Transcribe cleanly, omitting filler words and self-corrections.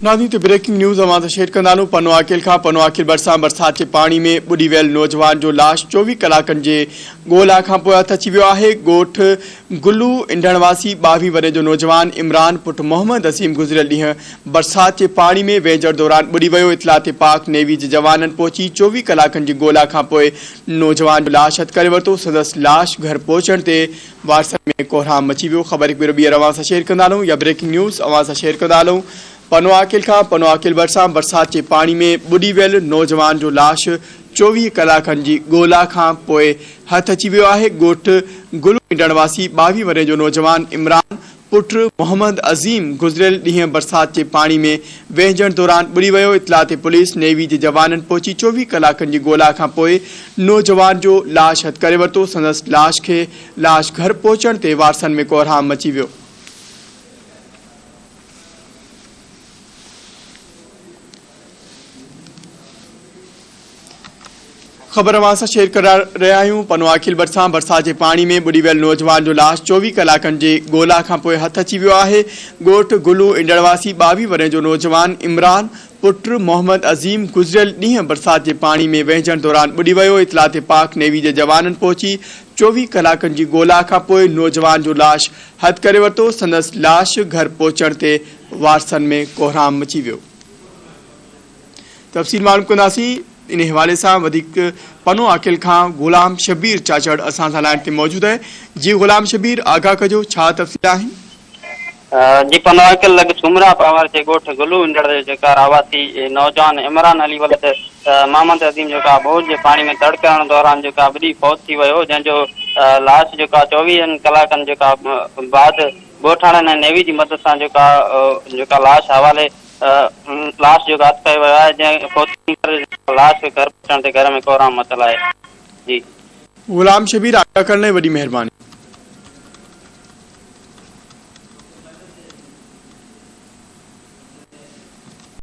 नाज़रीन तो breaking news अवां सां शेयर कंदासूं। पनो आकिल खां पनो आकिल भरिसां बरसात जे पाणी में बुॾी वियल नौजवान जो लाश 24 कलाकनि जे ॻोल्हा खां पोइ हथ अची वियो आहे। ॻोठ गुलू इंडणवासी 22 वरे जो नौजवान इमरान पुट मोहम्मद असीम गुज़िरियल ॾींहुं बरसात जे पाणी में वेझड़ दौरान बुॾी वियो। इतलात पाक नेवी जे जवाननि पहुची 24 कलाकनि जी ॻोल्हा खां पोइ नौजवान जो लाश हथ करे वरितो। संदसि लाश घर पहुचण ते वारसनि में कोहराम मची वियो। ख़बर हिकु भेरो ॿीहर अवां सां शेयर कंदा हलूं या ब्रेकिंग न्यूज़ अवां सां शेयर कंदा हलूं। पनो आकिल खां पनो आकिल भरिसां बरसात जे पाणी में बुॾी वियल नौजवान जो लाश 24 कलाकनि जी ॻोल्हा खां पोइ हथ अची वियो आहे। ॻोठ गुलू इंडणवासी 22 वरे जो नौजवान इमरान पुट मोहम्मद अज़ीम गुज़िरियल ॾींहुं बरसात जे पाणी में वहिजण दौरान बुॾी वियो। इतलात पुलिस नेवी जे जवाननि पहुची 24 कलाकनि जी ॻोल्हा खां पोइ नौजवान जो लाश हथ करे वरितो। संदसि लाश घर पहुचण ते वारसनि में कोहराम मची वियो। ख़बर अवां सां शेयर करा रहिया आहियूं। पनो आकिल भरिसां बरसात जे पाणी में बुॾी वियल नौजवान जो लाश 24 कलाकनि जे ॻोल्हा खां पोइ हथ अची वियो आहे। ॻोठ गुलू इंडणवासी 22 वरे जो नौजवान इमरान पुट मोहम्मद अज़ीम गुज़िरियल ॾींहुं बरसात जे पाणी में वहिजण दौरान बुॾी वियो। इतलात पाक नेवी जे जवाननि पहुची 24 कलाकनि जी ॻोल्हा खां पोइ नौजवान जो लाश हथ करे वरितो। संदसि लाश घर पहुचण ते वारसनि में कोहराम मची वियो। तफ़सील मालूम कंदासीं। इन हवाले से वधिक पनो आकिल खां ग़ुलाम शबीर चाचड़ असां सां लाइन ते मौजूद है। जी ग़ुलाम शबीर आगाह कजो, छा तफ़सील आहिनि? जी पनो आकिल लग सुमरा पावर जे ॻोठ गुलू इंडड़ जेका आवासी नौजवान इमरान अली वलद मोहम्मद अज़ीम जेका बोझ जे पानी में तड़कण दौरान जेका बुॾी फौत थी वियो, जंहिंजो लाश जेका 24 कलाकनि जेका बाद ॻोठाणनि ऐं नेवी जी मदद सां जेका लाश हवाले लाश जो हथ कयो वियो आहे। जंहिं फौत करे लाश खे घर पहुचण ते घर में कोहराम मचल आहे। जी ग़ुलाम शबीर आगाह करण लाइ वॾी महिरबानी।